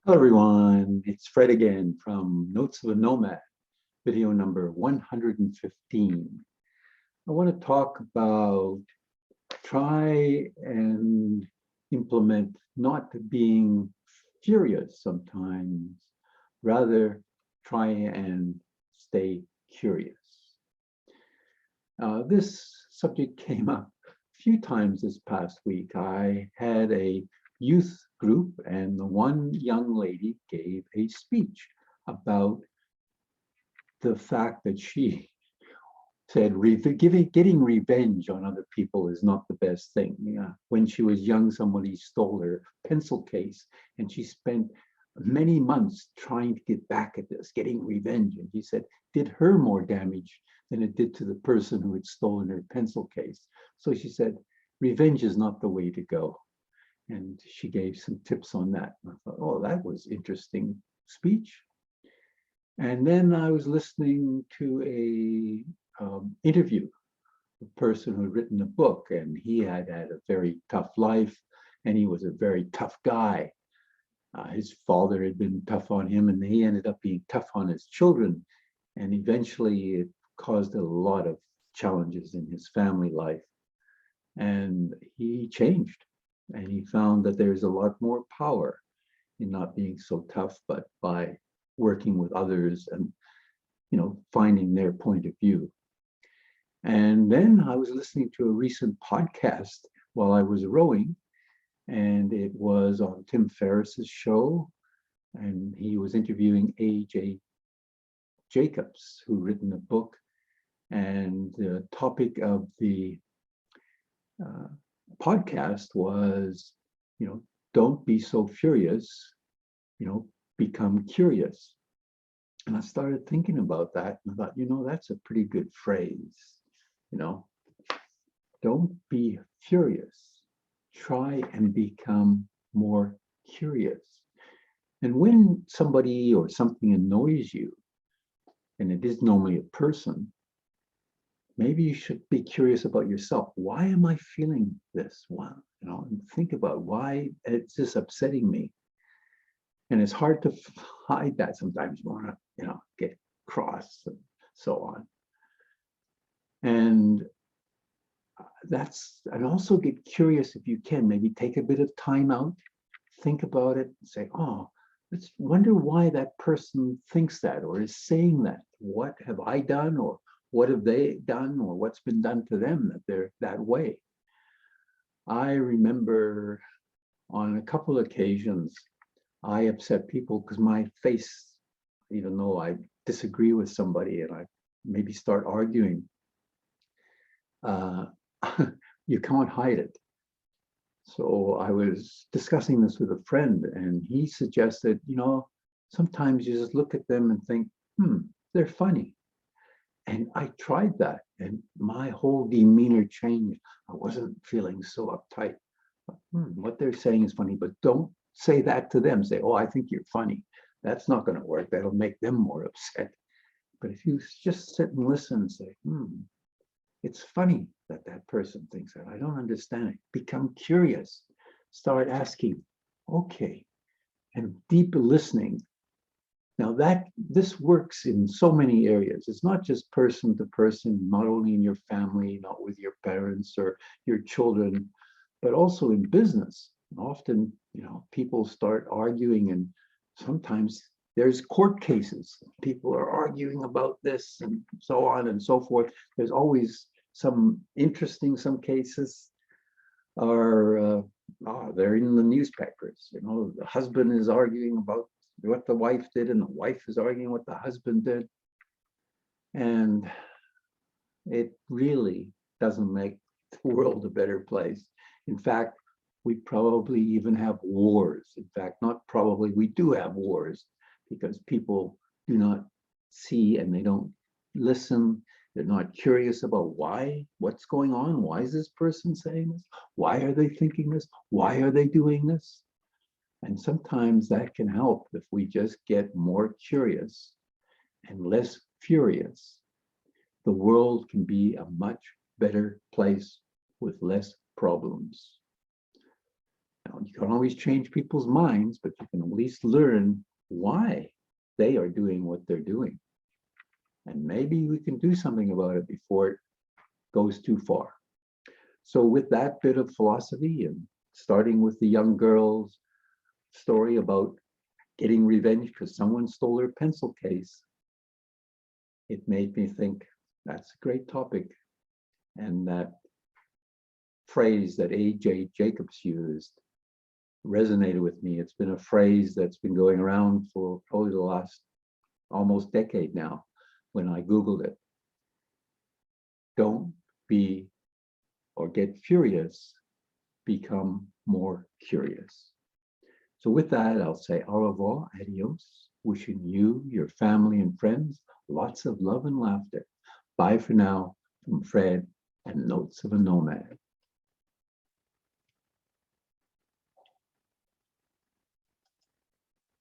Hello everyone, it's Fred again from Notes of a Nomad, video number 115. I want to talk about try and implement not being furious sometimes, rather try and stay curious. This subject came up a few times this past week. I had a youth group, and the one young lady gave a speech about the fact that she said getting revenge on other people is not the best thing. Yeah. When she was young, somebody stole her pencil case, and she spent many months trying to get back at this, getting revenge. And she said, did her more damage than it did to the person who had stolen her pencil case. So she said, revenge is not the way to go. And she gave some tips on that. And I thought, oh, that was interesting speech. And then I was listening to a interview, a person who had written a book, and he had had a very tough life, and he was a very tough guy. His father had been tough on him, and he ended up being tough on his children. And eventually it caused a lot of challenges in his family life. And he changed. And he found that there's a lot more power in not being so tough, but by working with others and, finding their point of view. And then I was listening to a recent podcast while I was rowing, and it was on Tim Ferriss's show, and he was interviewing A.J. Jacobs, who written a book, and the topic of the podcast was, don't be so furious, become curious. And I started thinking about that, and I thought, that's a pretty good phrase. Don't be furious, try and become more curious. And when somebody or something annoys you, and it is normally a person, maybe you should be curious about yourself. Why am I feeling this? Why, and think about why it's just upsetting me. And it's hard to hide that sometimes. You want to, get cross and so on. And and also get curious if you can. Maybe take a bit of time out, think about it, and say, oh, let's wonder why that person thinks that or is saying that. What have I done, or what have they done, or what's been done to them that they're that way? I remember on a couple of occasions, I upset people because my face, even though I disagree with somebody and I maybe start arguing, you can't hide it. So I was discussing this with a friend, and he suggested, sometimes you just look at them and think, they're funny. And I tried that, and my whole demeanor changed. I wasn't feeling so uptight. What they're saying is funny, but don't say that to them. Say, oh, I think you're funny. That's not going to work. That'll make them more upset. But if you just sit and listen and say, it's funny that that person thinks that. I don't understand it. Become curious. Start asking, okay, and deep listening. Now this works in so many areas. It's not just person to person, not only in your family, not with your parents or your children, but also in business. Often, people start arguing, and sometimes there's court cases. People are arguing about this and so on and so forth. There's always some cases are, they're in the newspapers. The husband is arguing about what the wife did, and the wife is arguing what the husband did. And it really doesn't make the world a better place. In fact, we probably even have wars. In fact, not probably, we do have wars, because people do not see and they don't listen. They're not curious about what's going on. Why is this person saying this? Why are they thinking this? Why are they doing this? And sometimes that can help if we just get more curious and less furious. The world can be a much better place with less problems. Now, Now, you can't always change people's minds, but you can at least learn why they are doing what they're doing. And maybe we can do something about it before it goes too far. So with that bit of philosophy, and starting with the young girl's story about getting revenge because someone stole her pencil case, it made me think that's a great topic. And that phrase that A.J. Jacobs used resonated with me. It's been a phrase that's been going around for probably the last almost decade now when I Googled it. Don't be or get furious, become more curious. So with that, I'll say au revoir, adios, wishing you, your family and friends, lots of love and laughter. Bye for now from Fred and Notes of a Nomad.